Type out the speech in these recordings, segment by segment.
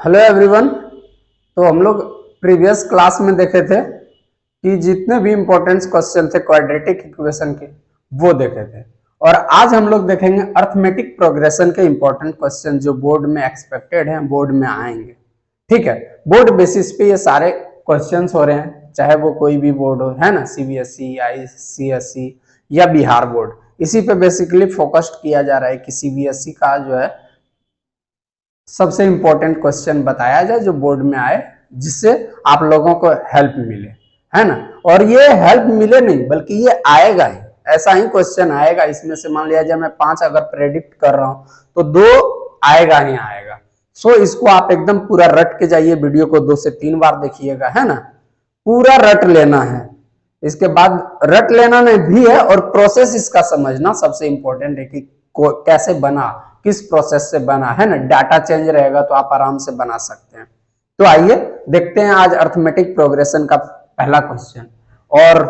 Hello everyone. तो हम लोग प्रीवियस क्लास में देखे थे कि जितने भी इंपॉर्टेंट क्वेश्चन थे क्वाड्रेटिक इक्वेशन के वो देखे थे, और आज हम लोग देखेंगे अर्थमेटिक प्रोग्रेशन के इंपॉर्टेंट क्वेश्चन जो बोर्ड में एक्सपेक्टेड हैं, बोर्ड में आएंगे। ठीक है, बोर्ड बेसिस पे ये सारे क्वेश्चंस हो रहे हैं, चाहे वो कोई भी बोर्ड हो, है ना, सीबीएसई, आईसीएसई या बिहार बोर्ड। इसी पे बेसिकली फोकस्ड किया जा रहा है कि सीबीएसई का जो है सबसे इंपॉर्टेंट क्वेश्चन बताया जाए जो बोर्ड में आए, जिससे आप लोगों को हेल्प मिले, है ना। और ये हेल्प मिले नहीं बल्कि ये आएगा ही, ऐसा ही क्वेश्चन आएगा। इसमें से मान लिया जाए मैं 5 अगर प्रेडिक्ट कर रहा हूं तो 2 आएगा ही आएगा। सो इसको आप एकदम पूरा रट के जाइए, वीडियो को 2 से 3 बार देखिएगा, है ना। पूरा रट लेना है, इसके बाद रट लेना नहीं भी है, और प्रोसेस इसका समझना सबसे इंपॉर्टेंट है कि कैसे बना, किस प्रोसेस से बना, है ना। डाटा चेंज रहेगा तो आप आराम से बना सकते हैं। तो आइए देखते हैं आज अर्थमेटिक प्रोग्रेशन का पहला क्वेश्चन। और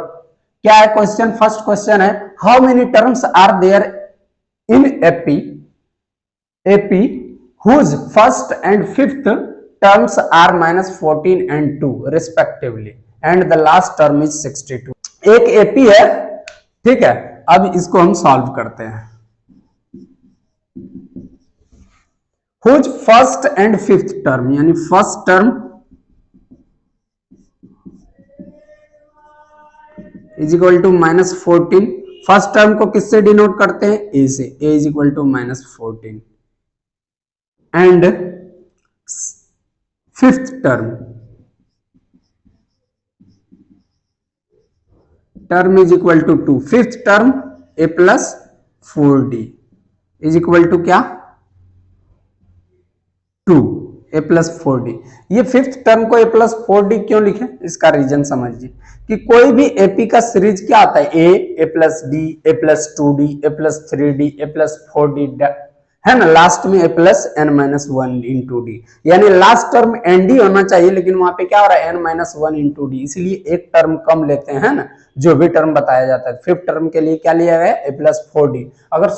क्या है क्वेश्चन? फर्स्ट क्वेश्चन है, how many terms are there in AP whose first and fifth terms are -14 and 2 respectively and the last term is 62। एक एपी है, ठीक है। अब इसको हम सॉल्व करते हैं। Whose first and fifth term, यानी first term is equal to -14। First term को किससे डिनोट करते हैं? ए से। A is equal to -14 and fifth term is equal to 2। Fifth term a plus 4d is equal to क्या? 2 a plus 4d। ये fifth term को a plus 4d क्यों लिखे, इसका रीजन समझिए कि कोई भी एपी का सीरीज क्या आता है? a plus D, a plus 2d, a plus 3d, a plus 4d, है ना। लास्ट में a plus n-1 into D, यानी लास्ट टर्म nd होना चाहिए, लेकिन वहां पे क्या हो रहा है? n-1 इंटू डी, इसलिए एक टर्म कम लेते हैं, है ना, जो भी टर्म बताया जाता है। फिफ्थ टर्म के लिए क्या लिया गया? a plus 4d। अगर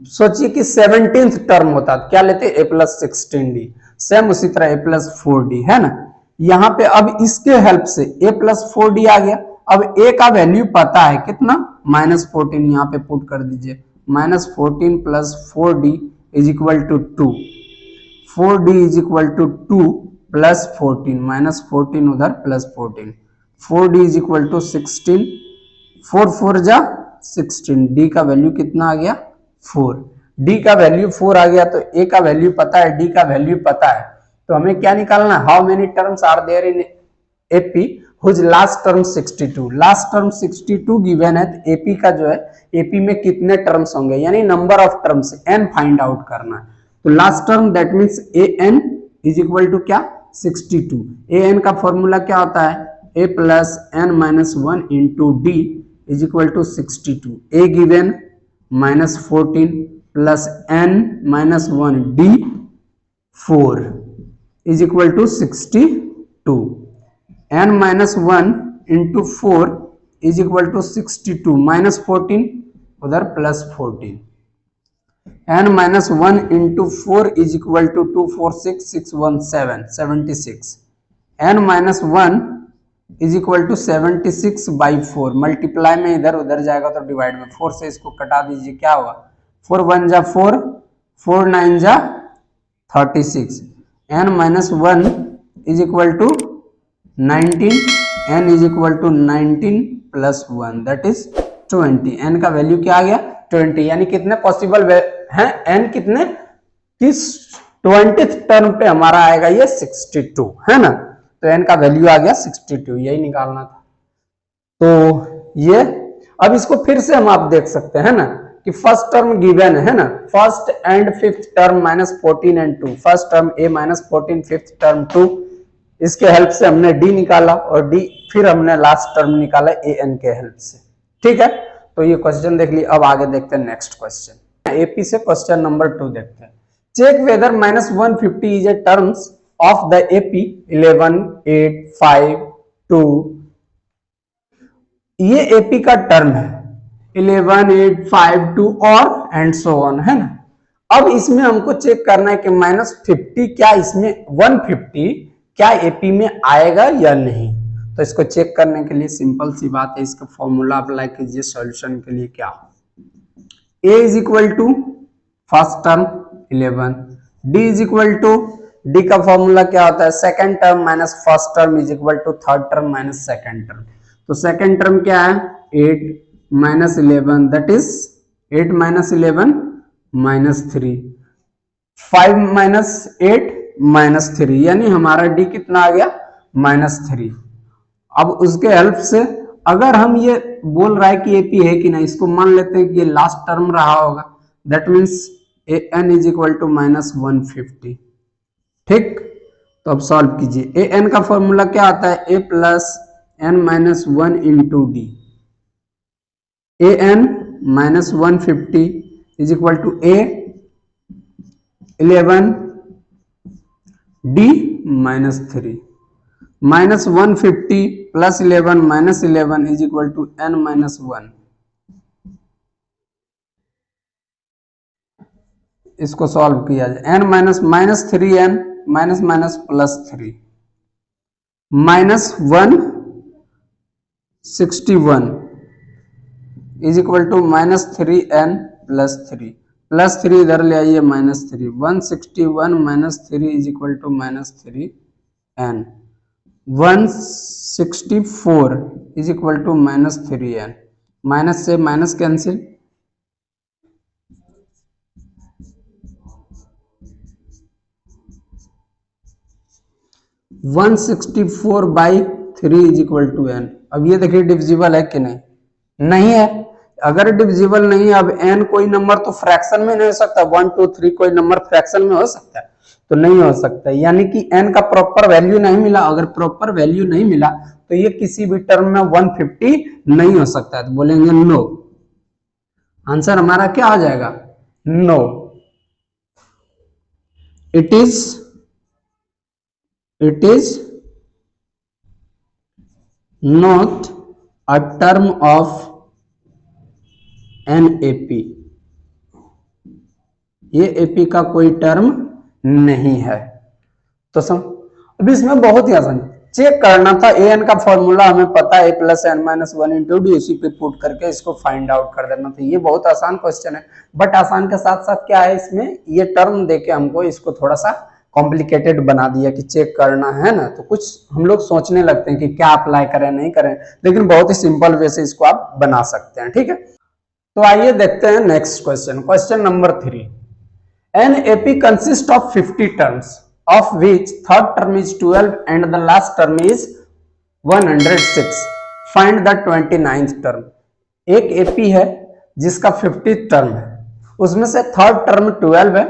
सोचिए कि 17th टर्म होता तो क्या लेते? a plus 16d। सेम उसी तरह a प्लस 4d, है ना। यहाँ पे अब इसके हेल्प से a प्लस 4d आ गया। अब a का वैल्यू पता है कितना? -14। यहाँ पे पुट कर दीजिए, -14 plus 4d is equal to 2। 4d is equal to 2 plus 14, -14 उधर plus 14, 4d is equal to 16। 4 4 जा 16, d का वैल्यू कितना आ गया? 4। d का वैल्यू 4 आ गया, तो a का वैल्यू पता है, d का वैल्यू पता है, तो हमें क्या निकालना है? How many terms are there in AP whose last term 62। Last term 62 given है, तो एपी का जो है, एपी में कितने टर्म्स होंगे, यानी number of terms n find out करना है। तो last term that means an is equal to क्या? 62। an का फॉर्मूला क्या होता है? a plus n-1 into d is equal to 62। a given -14 plus n-1 d 4 is equal to 62। n-1 into 4 is equal to 62, -14 उधर plus 14। n-1 into 4 is equal to 2 4 6 6 1 7 76। n-1 is equal to 76 by 4। Multiply में इधर उधर जाएगा तो divide में, 4 से इसको कटा दीजिए, क्या होगा? 4 1 जा 4, 4 9 जा 36। n-1 is equal to 19, n is equal to 19 plus 1 that is 20। n का वैल्यू क्या आ गया? 20। यानी कितने पॉसिबल हैं? n कितने? किस 20th टर्म पे हमारा आएगा ये 62, है ना। तो n का वैल्यू आ गया 62, यही निकालना था। तो ये अब इसको फिर से हम आप देख सकते हैं ना कि फर्स्ट टर्म गिवन है ना, first and fifth term -14 and 2, first term a -14, fifth term 2, इसके हेल्प से हमने d निकाला, और d फिर हमने लास्ट टर्म निकाला an के हेल्प से। ठीक है, तो ये क्वेश्चन देख लिया। अब आगे देखते हैं नेक्स्ट क्वेश्चन। एपी से क्वेश्चन नंबर 2 देखते हैं। Check whether -150 is a terms of the AP 11 8 5 2। ये एपी का टर्म है 11 8 5 2 और एंड सो ऑन, है ना। अब इसमें हमको चेक करना है कि -50 क्या इसमें 150 क्या एपी में आएगा या नहीं। तो इसको चेक करने के लिए सिंपल सी बात है, इसका फॉर्मूला अप्लाई कीजिए सॉल्यूशन के लिए। क्या a is equal to first term 11, d is equal to, d का फॉर्मूला क्या होता है, second term minus first term is equal to third term minus second term. तो सेकेंड टर्म क्या है 8 minus 11 that is 8 minus 11 minus 3, 5 minus 8 minus 3, यानी हमारा D कितना आ गया -3। अब उसके हेल्प से अगर हम ये बोल रहा है कि एपी है कि नहीं, इसको मान लेते हैं कि ये लास्ट टर्म रहा होगा, that means a n is equal to -150। ठीक, तो अब सॉल्व कीजिए। ए एन का फॉर्मूला क्या आता है, a plus n minus 1 into d. A n -150 is equal to a 11 d -3, -150 plus 11 minus 11 is equal to n minus 1। इसको solve किया जाए, n minus -3n minus minus plus 3 -161 is equal to -3n plus 3, plus 3 इधर ले आइए -3, 161 minus 3 is equal to -3n, 164 is equal to -3n, minus से minus cancel, 164 by 3 is equal to n। अब ये देखिए डिविजिबल है कि नहीं, नहीं है। अगर डिविजिबल नहीं है, अब n कोई नंबर तो फ्रैक्शन में नहीं हो सकता, 1 2 3 कोई नंबर फ्रैक्शन में हो सकता है, तो नहीं हो सकता, यानी कि n का प्रॉपर वैल्यू नहीं मिला। अगर प्रॉपर वैल्यू नहीं मिला तो ये किसी भी टर्म में 150 नहीं हो सकता है, तो बोलेंगे नो। आंसर हमारा क्या आ जाएगा, no, it is not a term of an AP, ये एपी का कोई टर्म नहीं है। तो अब इसमें बहुत ही आसान चेक करना था, ए एन का फॉर्मूला हमें पता है, plus n minus 1 into d, उसी पे पुट करके इसको फाइंड आउट कर देना था। ये बहुत आसान क्वेश्चन है, बट आसान के साथ साथ क्या है, इसमें ये टर्म देके हमको इसको थोड़ा सा कॉम्प्लिकेटेड बना दिया कि चेक करना है ना, तो कुछ हम लोग सोचने लगते हैं कि क्या अप्लाई करें नहीं करें, लेकिन बहुत ही सिंपल वे से इसको आप बना सकते हैं। ठीक है, तो आइए देखते हैं next question, question number 3। N AP consist of 50 terms of which third term is 12 and the last term is 106, find the 29th term। एक एपी है जिसका 50 टर्म है, उसमें से थर्ड टर्म 12 है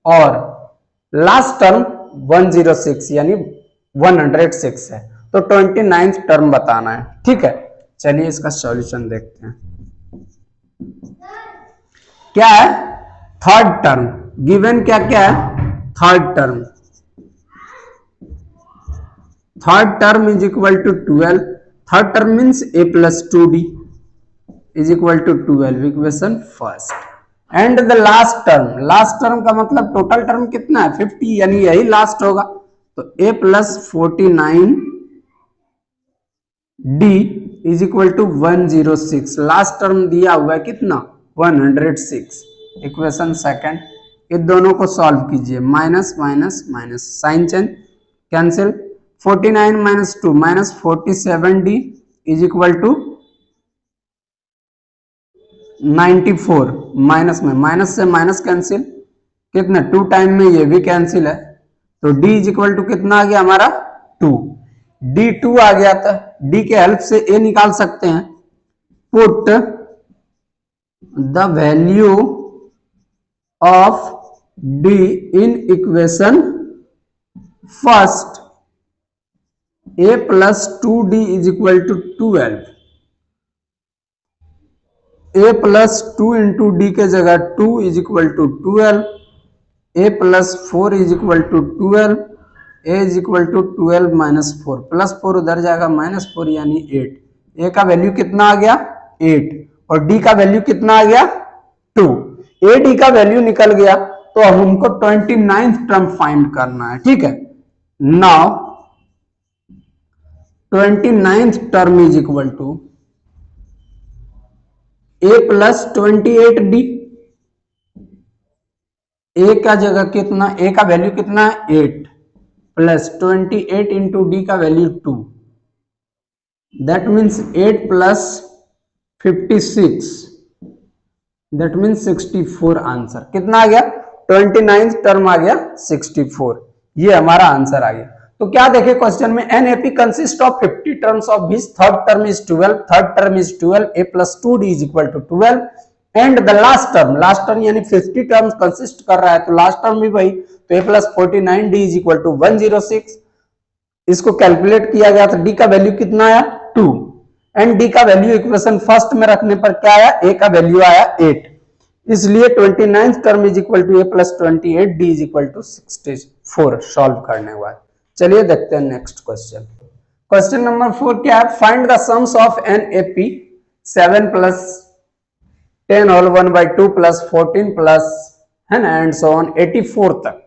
और लास्ट टर्म 106 यानी 106 है, तो 29th टर्म बताना है। ठीक है, चलिए इसका सॉल्यूशन देखते हैं। क्या है, थर्ड टर्म गिवन, क्या क्या है, third term, third term is equal to 12, third term means a plus 2d is equal to 12, equation first. And the last term, last term का मतलब टोटल टर्म कितना है 50, यानी यही लास्ट होगा, तो a plus 49d is equal to 106, last term दिया हुआ है कितना 106, इक्वेशन सेकंड। ये दोनों को सॉल्व कीजिए, minus minus minus, sign change cancel, 49 minus 2 minus 47d is equal to 94, minus में माइनस से माइनस कैंसिल, कितना 2 टाइम में ये भी कैंसिल है, तो d इज इक्वल टू कितना आ गया हमारा 2, d 2 आ गया था, d के हेल्प से a निकाल सकते हैं, put the value of d in equation first, a plus 2d is equal to 12, a plus 2 into d के जगह 2 is equal to 12, a plus 4 is equal to 12, a is equal to 12 minus 4, plus 4 उधर जाएगा minus 4 यानी 8, a का value कितना आ गया 8 और d का वैल्यू कितना आ गया 2, a d का वैल्यू निकल गया तो अब हमको 29th टर्म फाइंड करना है, ठीक है। Now 29th term is equal to a plus 28d। A का जगह कितना, ए का वैल्यू कितना है 8 प्लस 28 इंटू डी का value 2, that means 8 plus 56, that means 64 answer. कितना आ गया, 29th टर्म आ गया 64, ये हमारा आंसर आ गया। तो क्या देखे क्वेश्चन में, an AP consist of 50 terms of which third term is 12, third term is 12, a plus 2d is equal to 12 and the last term यानी 50 टर्म्स कंसिस्ट कर रहा है, तो लास्ट टर्म भी वही, तो a plus 49d is equal to 106। इसको calculate किया गया तो d का वैल्यू कितना आया 2 एंड d का वैल्यू इक्वेशन फर्स्ट में रखने पर क्या आया, a का वैल्यू आया 8, इसलिए 29th term is equal to a plus 28 d is equal to 64 solve करने के बाद। चलिए देखते हैं नेक्स्ट क्वेश्चन। क्वेश्चन नंबर 4 क्या है, find the sums of an AP 7 plus 10 whole 1/2 plus 14 plus है ना एंड सो ऑन 84 तक,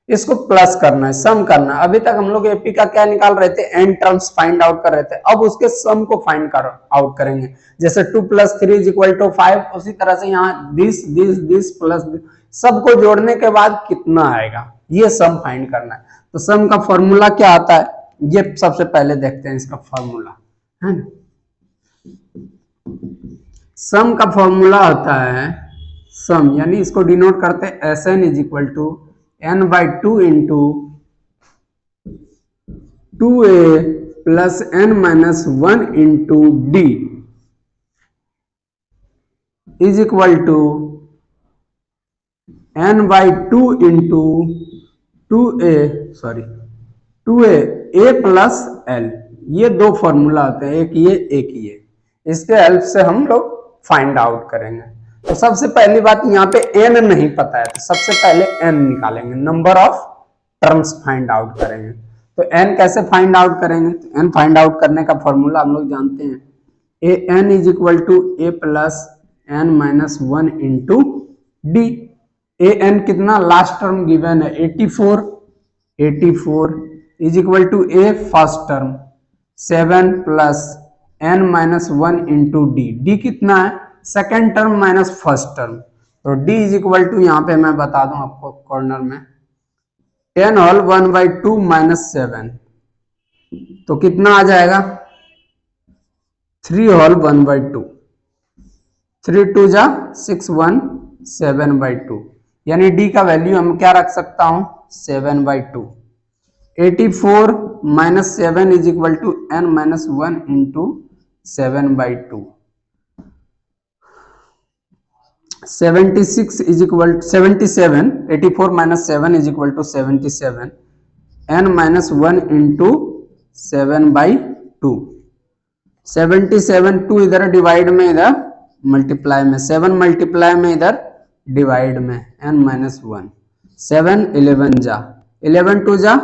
इसको प्लस करना है, सम करना है। अभी तक हम लोग एपी का क्या निकाल रहे थे, एन टर्म्स फाइंड आउट कर रहे थे, अब उसके सम को फाइंड आउट करेंगे। जैसे 2 प्लस 3 इज इक्वल टू 5, उसी तरह से यहाँ दिस प्लस सबको जोड़ने के बाद कितना आएगा, ये सम फाइंड करना है। तो सम का फॉर्मूला क्या आता है, ये सबसे पहले देखते हैं इसका फॉर्मूला, है ना। सम का फॉर्मूला होता है, सम यानी इसको डिनोट करते हैं S n is equal to n by 2 into 2a plus n minus 1 into d is equal to n by 2 into 2a a plus l। ये दो फॉर्मूला होते हैं, एक ये, इसके हेल्प से हम लोग फाइंड आउट करेंगे। तो सबसे पहली बात, यहाँ पे n नहीं पता है, तो सबसे पहले n निकालेंगे, number of terms find out करेंगे। तो n कैसे फाइंड आउट करेंगे, तो n फाइंड आउट करने का फॉर्मूला हम लोग जानते हैं, a n is equal to a plus n minus 1 into d. a n कितना, लास्ट टर्म गिवन है 84 is equal to a first term 7 plus n minus 1 into d कितना है, second term minus first term, तो d is equal to, यहाँ पे मैं बता दूं आपको कॉर्नर में, 10 होल 1/2 माइनस 7, तो कितना आ जाएगा 3 होल 1/2, 3 2 जा 6 1 7/2, यानी d का वैल्यू हम क्या रख सकता हूं 7/2। 84 minus 7 is equal to n minus 1 into 7/2। 76 is equal 77, 84 minus 7 is equal to 77, n minus 1 into 7/2। 77 2 इधर डिवाइड में, इधर मल्टीप्लाई में, 7 मल्टीप्लाई में, इधर डिवाइड में, n माइनस 1, 7 11 जा 11 2 जा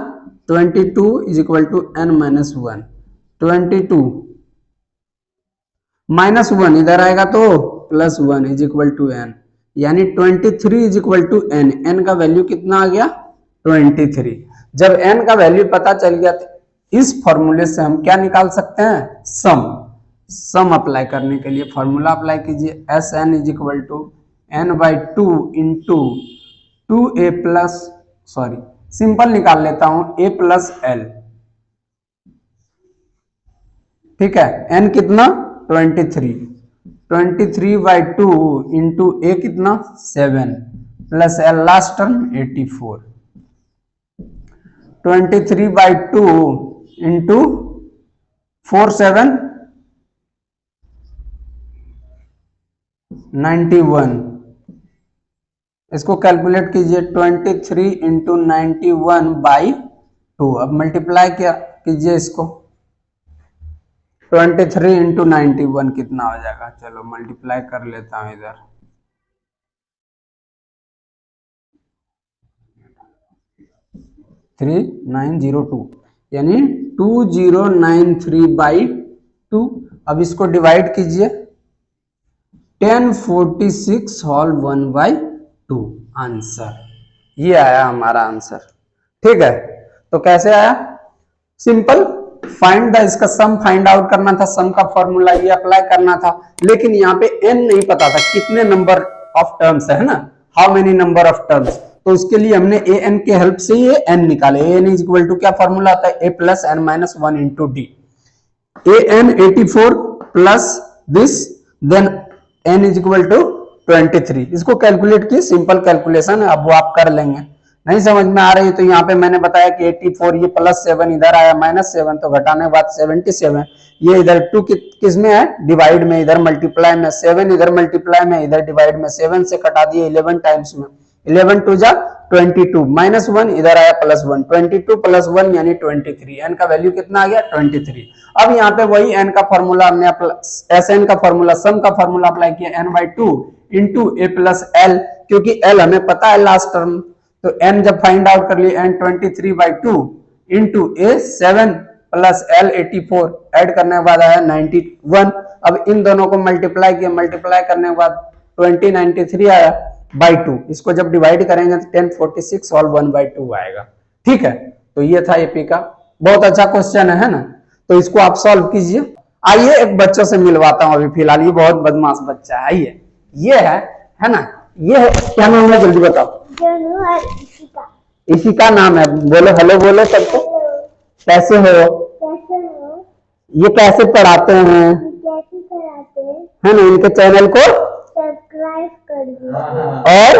22 is equal to n minus 1, 22 minus 1 इधर आएगा तो plus 1 is equal to n, यानी 23 is equal to n। n का वैल्यू कितना आ गया 23। जब n का वैल्यू पता चल गया तो इस फॉर्मूले से हम क्या निकाल सकते हैं, सम अप्लाई करने के लिए फॉर्मूला अप्लाई कीजिए, S n is equal to n by 2 into 2a plus, sorry simple निकाल लेता हूं, a प्लस l, ठीक है। n कितना 23 बाई 2 इंटू a कितना 7 plus l last term 84, 23 by 2 into 4 7 91, इसको कैलकुलेट कीजिए, 23 इंटू 91 बाई 2, अब मल्टीप्लाई क्या कीजिए इसको, 23 इंटू 91 कितना हो जाएगा, चलो मल्टीप्लाई कर लेता हूं इधर, 3902 यानी 2093 बाई 2। अब इसको डिवाइड कीजिए, 1046 होल 1/2 आंसर। ये आया हमारा आंसर। ठीक है, तो कैसे आया? सिंपल, फाइंड द, इसका सम फाइंड आउट करना था, सम का फॉर्मूला ये अप्लाई करना था, लेकिन यहाँ पे n नहीं पता था कितने नंबर ऑफ टर्म्स है ना, how many number of terms, तो उसके लिए हमने an के हेल्प से ये n निकाले। an इज इक्वल टू क्या फॉर्मूला आता है, a plus n minus 1 into d. an 84 plus this, then n is equal to 23। इसको कैलकुलेट की, सिंपल कैलकुलेशन है, अब वो आप कर लेंगे। नहीं समझ में आ रही तो यहाँ पे मैंने बताया कि 84, ये प्लस 7 इधर आया माइनस 7, तो घटाने के बाद 77, ये इधर 2 किस में है, डिवाइड में, इधर मल्टीप्लाई में, 7 इधर मल्टीप्लाई में, इधर डिवाइड में, 7 से कटा दिए 11 टाइम्स में, 11 टू जा 22, माइनस 1 इधर आया प्लस 1, 22 प्लस 1 यानी 23, एन का वैल्यू कितना आ गया 23। अब यहाँ पे वही एन का फॉर्मूला हमने एस एन का फॉर्मूला, सम का फॉर्मूला अप्लाई किया, n by 2 into a plus l, क्योंकि एल हमें पता है लास्ट टर्म, तो n जब फाइंड आउट कर लिए, n 23/2 into a 7 plus l 84, add करने के बाद आया 91। अब इन दोनों को मल्टीप्लाई किया, मल्टीप्लाई करने के बाद 2093 आया बाई 2, इसको जब डिवाइड करेंगे तो 1046 ऑल 1/2 आएगा। ठीक है, तो ये था एपी का, बहुत अच्छा क्वेश्चन है ना, तो इसको आप सॉल्व कीजिए। आइए एक बच्चों से मिलवाता हूं अभी फिलहाल, ये बहुत बदमाश बच्चा है। आइए, ये है ना, ये है, क्या नाम है जल्दी बताओ। इसी का नाम है, बोलो हेलो, बोलो सबको। कैसे हो? ये कैसे पढ़ाते हैं, है ना, इनके चैनल को सब्सक्राइब कर दीजिए और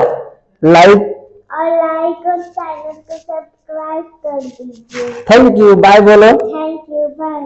लाइक और चैनल को सब्सक्राइब कर दीजिए। थैंक यू, बाय बोलो। Thank you, bye.